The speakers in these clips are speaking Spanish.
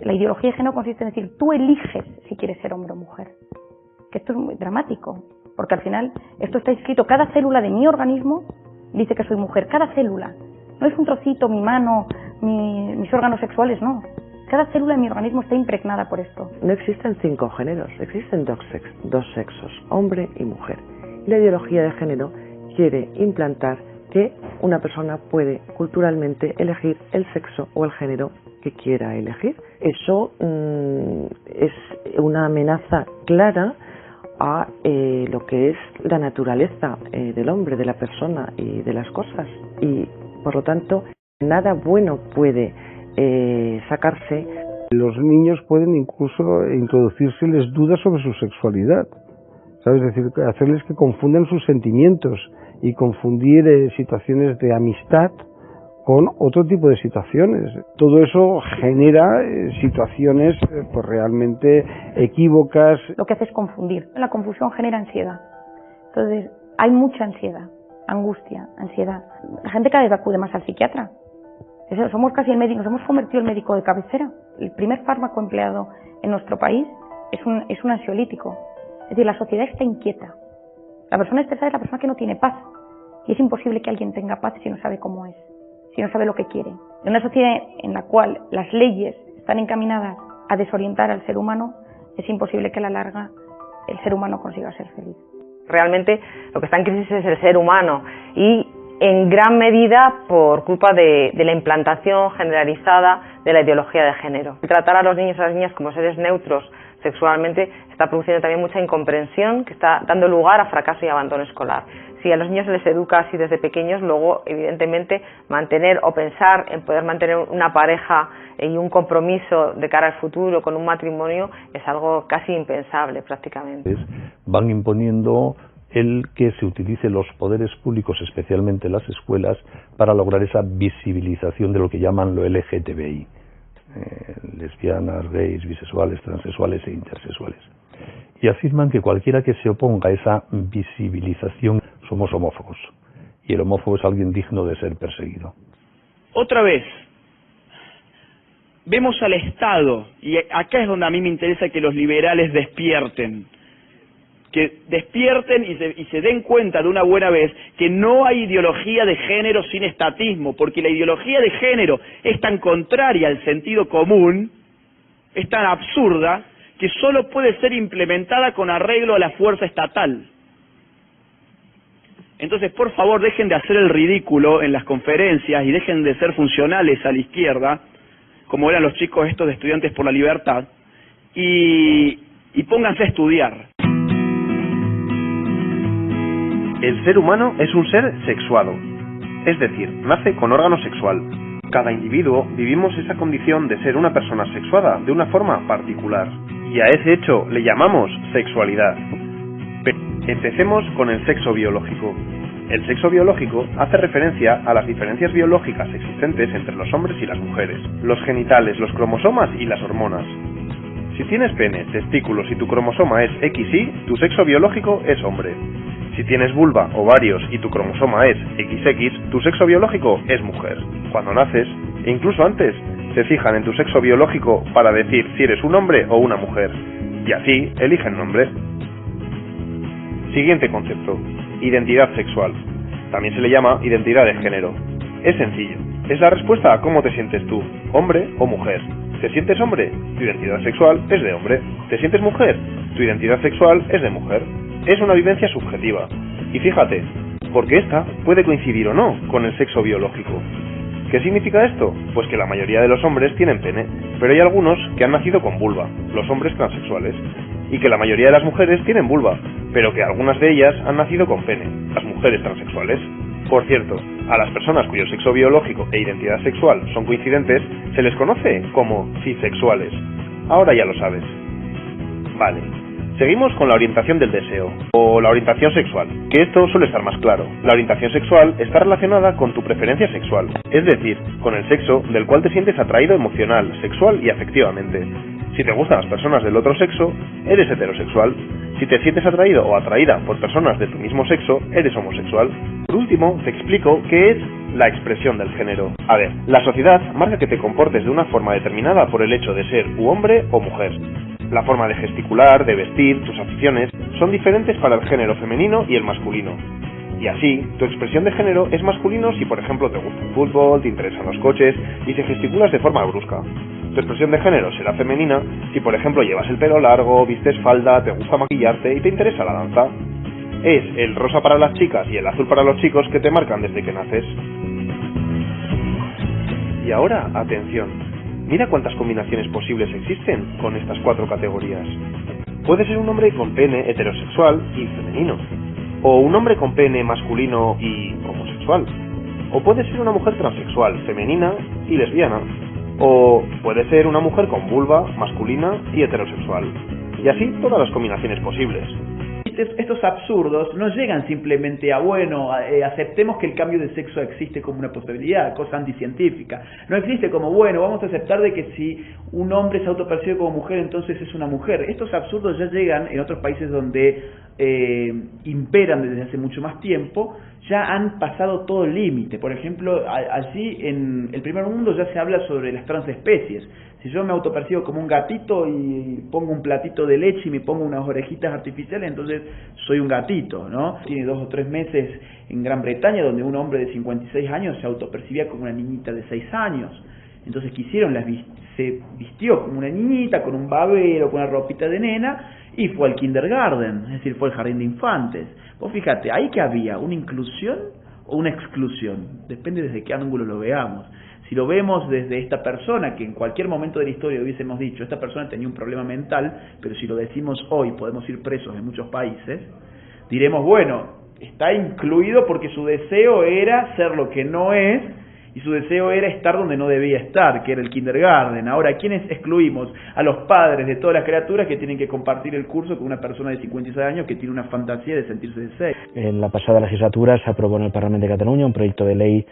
La ideología de género consiste en decir, tú eliges si quieres ser hombre o mujer. Que esto es muy dramático, porque al final esto está escrito, cada célula de mi organismo dice que soy mujer, cada célula. No es un trocito, mi mano, mis órganos sexuales, no. Cada célula de mi organismo está impregnada por esto. No existen 5 géneros, existen dos sexos, hombre y mujer. Y la ideología de género quiere implantar que una persona puede culturalmente elegir el sexo o el género que quiera elegir. Eso es una amenaza clara a lo que es la naturaleza del hombre, de la persona y de las cosas. Y por lo tanto, nada bueno puede sacarse. Los niños pueden incluso introducírseles dudas sobre su sexualidad, ¿sabes? Es decir, hacerles que confundan sus sentimientos y confundir situaciones de amistad con otro tipo de situaciones. Todo eso genera situaciones pues realmente equívocas. Lo que hace es confundir. La confusión genera ansiedad. Entonces, hay mucha ansiedad, angustia, ansiedad. La gente cada vez acude más al psiquiatra. Somos casi el médico, nos hemos convertido en médico de cabecera. El primer fármaco empleado en nuestro país es un ansiolítico. Es decir, la sociedad está inquieta. La persona estresada es la persona que no tiene paz. Y es imposible que alguien tenga paz si no sabe cómo es, si no sabe lo que quiere. En una sociedad en la cual las leyes están encaminadas a desorientar al ser humano, es imposible que a la larga el ser humano consiga ser feliz. Realmente lo que está en crisis es el ser humano y en gran medida por culpa de la implantación generalizada de la ideología de género. Tratar a los niños y a las niñas como seres neutros sexualmente está produciendo también mucha incomprensión que está dando lugar a fracaso y abandono escolar. Si a los niños se les educa así desde pequeños, luego evidentemente mantener o pensar en poder mantener una pareja y un compromiso de cara al futuro con un matrimonio es algo casi impensable prácticamente. Van imponiendo el que se utilice los poderes públicos, especialmente las escuelas, para lograr esa visibilización de lo que llaman lo LGTBI, lesbianas, gays, bisexuales, transexuales e intersexuales. Y afirman que cualquiera que se oponga a esa visibilización somos homófobos, y el homófobo es alguien digno de ser perseguido. Otra vez, vemos al Estado, y acá es donde a mí me interesa que los liberales despierten y se den cuenta de una buena vez que no hay ideología de género sin estatismo, porque la ideología de género es tan contraria al sentido común, es tan absurda, que solo puede ser implementada con arreglo a la fuerza estatal. Entonces, por favor, dejen de hacer el ridículo en las conferencias y dejen de ser funcionales a la izquierda, como eran los chicos estos de Estudiantes por la Libertad, y pónganse a estudiar. El ser humano es un ser sexuado, es decir, nace con órgano sexual. Cada individuo vivimos esa condición de ser una persona sexuada de una forma particular, y a ese hecho le llamamos sexualidad. Pero empecemos con el sexo biológico. El sexo biológico hace referencia a las diferencias biológicas existentes entre los hombres y las mujeres, los genitales, los cromosomas y las hormonas. Si tienes pene, testículos y tu cromosoma es XY, tu sexo biológico es hombre. Si tienes vulva, ovarios y tu cromosoma es XX, tu sexo biológico es mujer. Cuando naces, e incluso antes, se fijan en tu sexo biológico para decir si eres un hombre o una mujer, y así eligen nombre. Siguiente concepto: identidad sexual. También se le llama identidad de género. Es sencillo, es la respuesta a cómo te sientes tú, hombre o mujer. ¿Te sientes hombre? Tu identidad sexual es de hombre. ¿Te sientes mujer? Tu identidad sexual es de mujer. Es una vivencia subjetiva. Y fíjate, porque esta puede coincidir o no con el sexo biológico. ¿Qué significa esto? Pues que la mayoría de los hombres tienen pene, pero hay algunos que han nacido con vulva, los hombres transexuales, y que la mayoría de las mujeres tienen vulva, pero que algunas de ellas han nacido con pene, las mujeres transexuales. Por cierto, a las personas cuyo sexo biológico e identidad sexual son coincidentes se les conoce como cisexuales. Ahora ya lo sabes. Vale. Seguimos con la orientación del deseo, o la orientación sexual, que esto suele estar más claro. La orientación sexual está relacionada con tu preferencia sexual, es decir, con el sexo del cual te sientes atraído emocional, sexual y afectivamente. Si te gustan las personas del otro sexo, eres heterosexual. Si te sientes atraído o atraída por personas de tu mismo sexo, eres homosexual. Por último, te explico qué es la expresión del género. A ver, la sociedad marca que te comportes de una forma determinada por el hecho de ser u hombre o mujer. La forma de gesticular, de vestir, tus aficiones, son diferentes para el género femenino y el masculino. Y así, tu expresión de género es masculino si, por ejemplo, te gusta el fútbol, te interesan los coches y si gesticulas de forma brusca. Tu expresión de género será femenina si, por ejemplo, llevas el pelo largo, vistes falda, te gusta maquillarte y te interesa la danza. Es el rosa para las chicas y el azul para los chicos que te marcan desde que naces. Y ahora, atención. Mira cuántas combinaciones posibles existen con estas 4 categorías. Puede ser un hombre con pene heterosexual y femenino, o un hombre con pene masculino y homosexual, o puede ser una mujer transexual, femenina y lesbiana, o puede ser una mujer con vulva, masculina y heterosexual, y así todas las combinaciones posibles. Estos absurdos no llegan simplemente a, aceptemos que el cambio de sexo existe como una posibilidad, cosa anticientífica. No existe como, vamos a aceptar de que si un hombre se autopercibe como mujer, entonces es una mujer. Estos absurdos ya llegan en otros países donde imperan desde hace mucho más tiempo, ya han pasado todo el límite. Por ejemplo, allí en el primer mundo ya se habla sobre las transespecies. Si yo me autopercibo como un gatito y pongo un platito de leche y me pongo unas orejitas artificiales, entonces soy un gatito, ¿no? Tiene 2 o 3 meses en Gran Bretaña donde un hombre de 56 años se autopercibía como una niñita de 6 años. Entonces, ¿qué hicieron? Se vistió como una niñita, con un babero, con una ropita de nena, y fue al kindergarten, es decir, fue al jardín de infantes. Vos fíjate, ¿ahí que había? ¿Una inclusión o una exclusión? Depende desde qué ángulo lo veamos. Si lo vemos desde esta persona, que en cualquier momento de la historia hubiésemos dicho, esta persona tenía un problema mental, pero si lo decimos hoy podemos ir presos en muchos países, diremos, está incluido porque su deseo era ser lo que no es, y su deseo era estar donde no debía estar, que era el kindergarten. Ahora, ¿a quiénes excluimos? A los padres de todas las criaturas que tienen que compartir el curso con una persona de 56 años que tiene una fantasía de sentirse de 6. En la pasada legislatura se aprobó en el Parlamento de Cataluña un proyecto de ley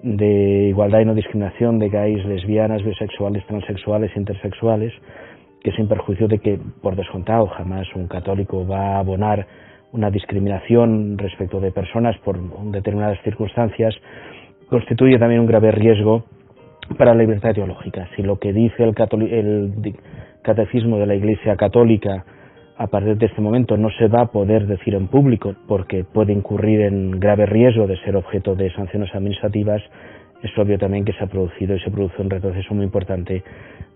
de igualdad y no discriminación de gays, lesbianas, bisexuales, transexuales e intersexuales, que sin perjuicio de que, por descontado, jamás un católico va a abonar una discriminación respecto de personas por determinadas circunstancias, constituye también un grave riesgo para la libertad teológica. Si lo que dice el catecismo de la Iglesia Católica a partir de este momento no se va a poder decir en público porque puede incurrir en grave riesgo de ser objeto de sanciones administrativas, es obvio también que se ha producido y se produce un retroceso muy importante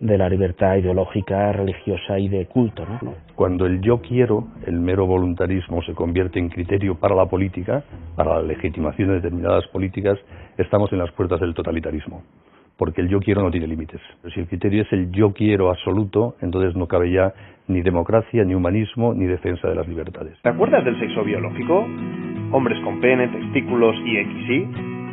de la libertad ideológica, religiosa y de culto, ¿no? Cuando el yo quiero, el mero voluntarismo, se convierte en criterio para la política, para la legitimación de determinadas políticas, estamos en las puertas del totalitarismo, porque el yo quiero no tiene límites. Pero si el criterio es el yo quiero absoluto, entonces no cabe ya ni democracia, ni humanismo, ni defensa de las libertades. ¿Te acuerdas del sexo biológico? Hombres con pene, testículos y XY,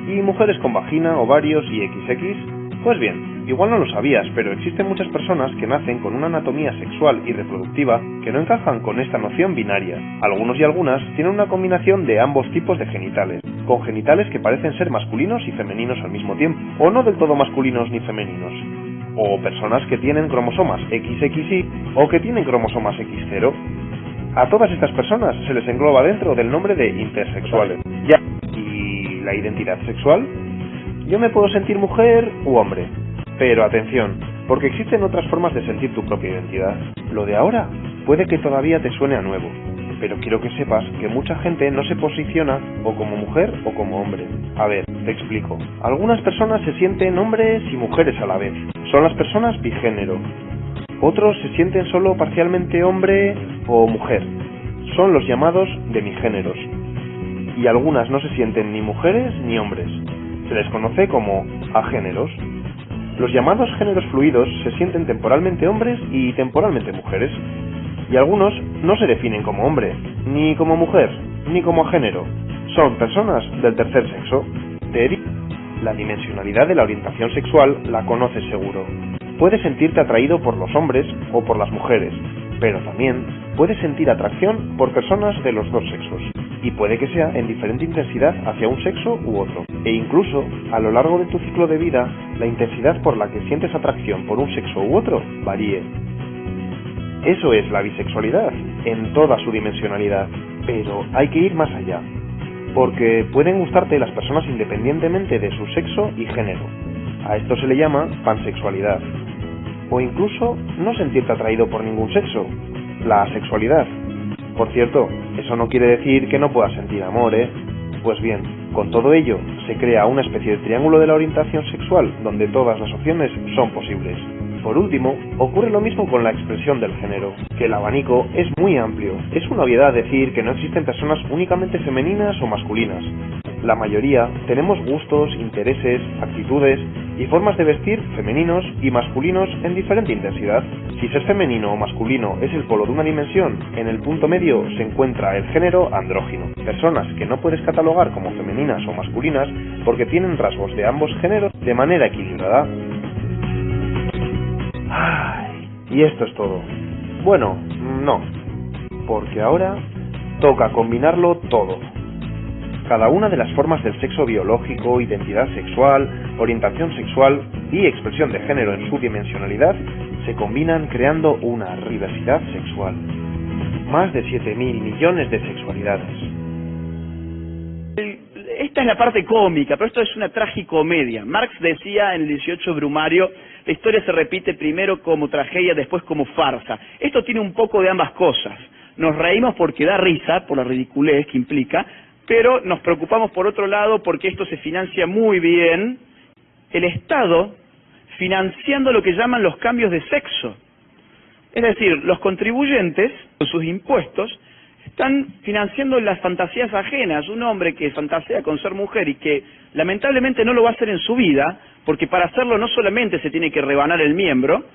y mujeres con vagina, ovarios y XX. Pues bien, igual no lo sabías, pero existen muchas personas que nacen con una anatomía sexual y reproductiva que no encajan con esta noción binaria. Algunos y algunas tienen una combinación de ambos tipos de genitales, con genitales que parecen ser masculinos y femeninos al mismo tiempo, o no del todo masculinos ni femeninos. O personas que tienen cromosomas XXY o que tienen cromosomas X0. A todas estas personas se les engloba dentro del nombre de intersexuales. Ya. ¿Y la identidad sexual? Yo me puedo sentir mujer u hombre, pero atención, porque existen otras formas de sentir tu propia identidad. Lo de ahora puede que todavía te suene a nuevo, pero quiero que sepas que mucha gente no se posiciona o como mujer o como hombre. A ver, te explico. Algunas personas se sienten hombres y mujeres a la vez. Son las personas bigénero. Otros se sienten solo parcialmente hombre o mujer. Son los llamados demigéneros. Y algunas no se sienten ni mujeres ni hombres. Se les conoce como agéneros. Los llamados géneros fluidos se sienten temporalmente hombres y temporalmente mujeres. Y algunos no se definen como hombre, ni como mujer, ni como agénero. Son personas del tercer sexo. La dimensionalidad de la orientación sexual la conoces seguro. Puedes sentirte atraído por los hombres o por las mujeres, pero también puedes sentir atracción por personas de los dos sexos. Y puede que sea en diferente intensidad hacia un sexo u otro. E incluso, a lo largo de tu ciclo de vida, la intensidad por la que sientes atracción por un sexo u otro varíe. Eso es la bisexualidad, en toda su dimensionalidad. Pero hay que ir más allá. porque pueden gustarte las personas independientemente de su sexo y género. A esto se le llama pansexualidad. O incluso no sentirte atraído por ningún sexo, la asexualidad. Por cierto, eso no quiere decir que no puedas sentir amor, ¿eh? Pues bien, con todo ello, se crea una especie de triángulo de la orientación sexual donde todas las opciones son posibles. Por último, ocurre lo mismo con la expresión del género, que el abanico es muy amplio. Es una obviedad decir que no existen personas únicamente femeninas o masculinas. La mayoría tenemos gustos, intereses, actitudes y formas de vestir femeninos y masculinos en diferente intensidad. Si ser femenino o masculino es el polo de una dimensión, en el punto medio se encuentra el género andrógino. Personas que no puedes catalogar como femeninas o masculinas porque tienen rasgos de ambos géneros de manera equilibrada. Ay, y esto es todo. Bueno, no, porque ahora toca combinarlo todo. Cada una de las formas del sexo biológico, identidad sexual, orientación sexual y expresión de género en su dimensionalidad se combinan creando una diversidad sexual. Más de 7.000 millones de sexualidades. Esta es la parte cómica, pero esto es una tragicomedia. Marx decía en el 18 Brumario, la historia se repite primero como tragedia, después como farsa. Esto tiene un poco de ambas cosas. Nos reímos porque da risa, por la ridiculez que implica, pero nos preocupamos por otro lado porque esto se financia muy bien, el Estado financiando lo que llaman los cambios de sexo. Es decir, los contribuyentes, con sus impuestos, están financiando las fantasías ajenas. Un hombre que fantasea con ser mujer y que lamentablemente no lo va a hacer en su vida, porque para hacerlo no solamente se tiene que rebanar el miembro,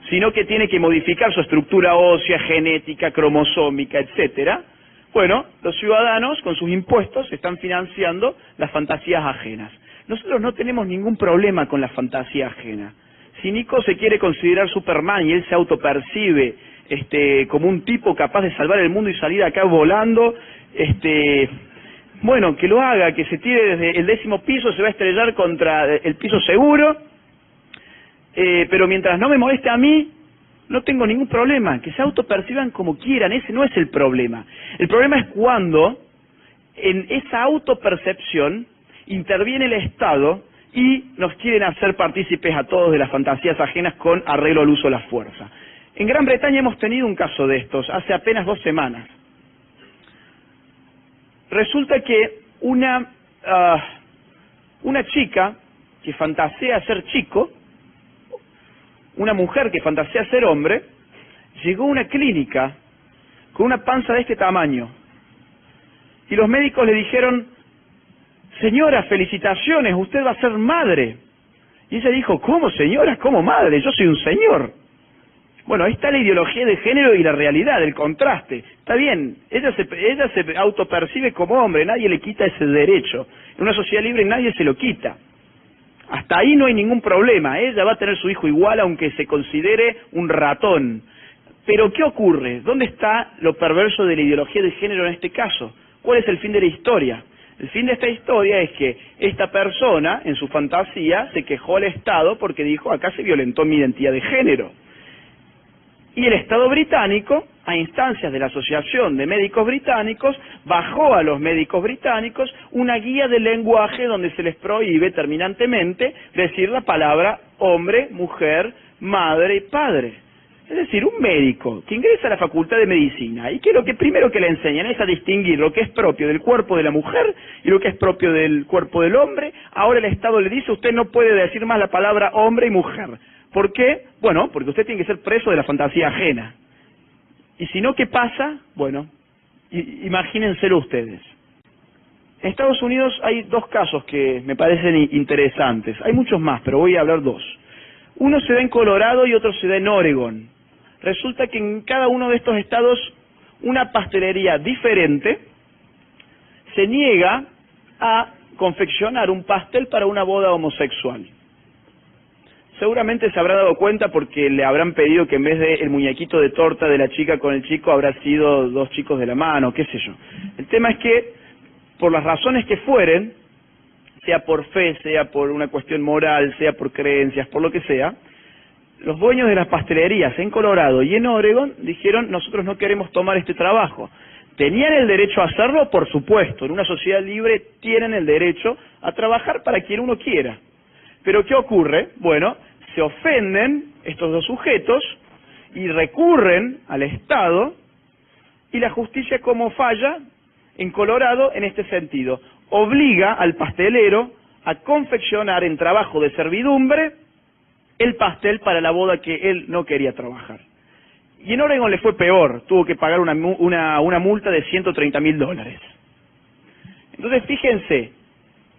sino que tiene que modificar su estructura ósea, genética, cromosómica, etcétera. Bueno, los ciudadanos con sus impuestos están financiando las fantasías ajenas. Nosotros no tenemos ningún problema con la fantasía ajena. Si Nico se quiere considerar Superman y él se autopercibe como un tipo capaz de salvar el mundo y salir acá volando, bueno, que lo haga, que se tire desde el 10º piso, se va a estrellar contra el piso seguro, pero mientras no me moleste a mí, no tengo ningún problema, que se autoperciban como quieran, ese no es el problema. El problema es cuando en esa autopercepción interviene el Estado y nos quieren hacer partícipes a todos de las fantasías ajenas con arreglo al uso de la fuerza. En Gran Bretaña hemos tenido un caso de estos, hace apenas 2 semanas. Resulta que una chica que fantasea ser chico, una mujer que fantasea ser hombre, llegó a una clínica con una panza de este tamaño. Y los médicos le dijeron, señora, felicitaciones, usted va a ser madre. Y ella dijo, ¿cómo señora? ¿Cómo madre? Yo soy un señor. Bueno, ahí está la ideología de género y la realidad, el contraste. Está bien, ella se autopercibe como hombre, nadie le quita ese derecho. En una sociedad libre nadie se lo quita. Hasta ahí no hay ningún problema, ella va a tener su hijo igual aunque se considere un ratón. Pero ¿qué ocurre? ¿Dónde está lo perverso de la ideología de género en este caso? ¿Cuál es el fin de la historia? El fin de esta historia es que esta persona, en su fantasía, se quejó al Estado porque dijo, acá se violentó mi identidad de género. Y el Estado británico, a instancias de la Asociación de Médicos Británicos, bajó a los médicos británicos una guía de lenguaje donde se les prohíbe terminantemente decir la palabra hombre, mujer, madre y padre. Es decir, un médico que ingresa a la Facultad de Medicina y que lo que primero que le enseñan es a distinguir lo que es propio del cuerpo de la mujer y lo que es propio del cuerpo del hombre, ahora el Estado le dice, usted no puede decir más la palabra hombre y mujer. ¿Por qué? Bueno, porque usted tiene que ser preso de la fantasía ajena. Y si no, ¿qué pasa? Bueno, imagínenselo ustedes. En Estados Unidos hay 2 casos que me parecen interesantes. Hay muchos más, pero voy a hablar 2. Uno se da en Colorado y otro se da en Oregon. Resulta que en cada uno de estos estados una pastelería diferente se niega a confeccionar un pastel para una boda homosexual. Seguramente se habrá dado cuenta porque le habrán pedido que en vez de el muñequito de torta de la chica con el chico habrá sido 2 chicos de la mano, qué sé yo. El tema es que, por las razones que fueren, sea por fe, sea por una cuestión moral, sea por creencias, por lo que sea, los dueños de las pastelerías en Colorado y en Oregon dijeron, nosotros no queremos tomar este trabajo. ¿Tenían el derecho a hacerlo? Por supuesto, en una sociedad libre tienen el derecho a trabajar para quien uno quiera. Pero ¿qué ocurre? Bueno, se ofenden estos dos sujetos y recurren al Estado, y la justicia, ¿cómo falla? En Colorado, en este sentido, obliga al pastelero a confeccionar en trabajo de servidumbre el pastel para la boda que él no quería trabajar. Y en Oregon le fue peor, tuvo que pagar una multa de $130.000. Entonces, fíjense,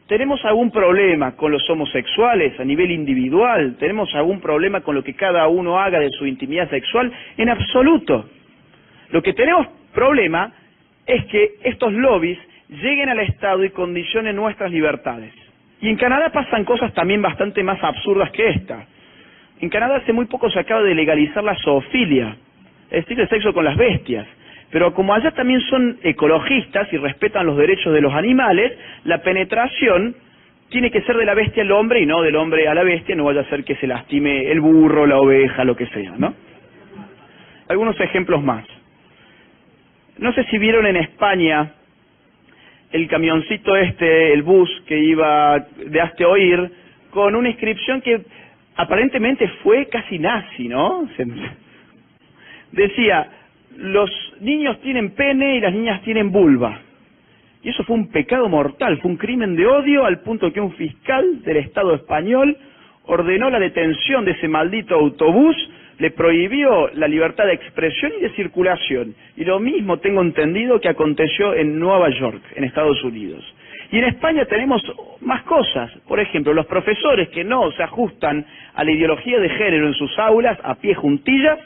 ¿tenemos algún problema con los homosexuales a nivel individual? ¿Tenemos algún problema con lo que cada uno haga de su intimidad sexual? En absoluto. Lo que tenemos problema es que estos lobbies lleguen al Estado y condicionen nuestras libertades. Y en Canadá pasan cosas también bastante más absurdas que esta. En Canadá hace muy poco se acaba de legalizar la zoofilia, es decir, el sexo con las bestias. Pero como allá también son ecologistas y respetan los derechos de los animales, la penetración tiene que ser de la bestia al hombre y no del hombre a la bestia, no vaya a ser que se lastime el burro, la oveja, lo que sea, ¿no? Algunos ejemplos más. No sé si vieron en España el camioncito el bus que iba de hazte oír, con una inscripción que aparentemente fue casi nazi, ¿no? Decía, los niños tienen pene y las niñas tienen vulva. Y eso fue un pecado mortal, fue un crimen de odio, al punto que un fiscal del Estado español ordenó la detención de ese maldito autobús, le prohibió la libertad de expresión y de circulación. Y lo mismo tengo entendido que aconteció en Nueva York, en Estados Unidos. Y en España tenemos más cosas. Por ejemplo, los profesores que no se ajustan a la ideología de género en sus aulas, a pie juntillas,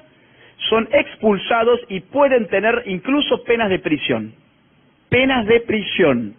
son expulsados y pueden tener incluso penas de prisión. Penas de prisión.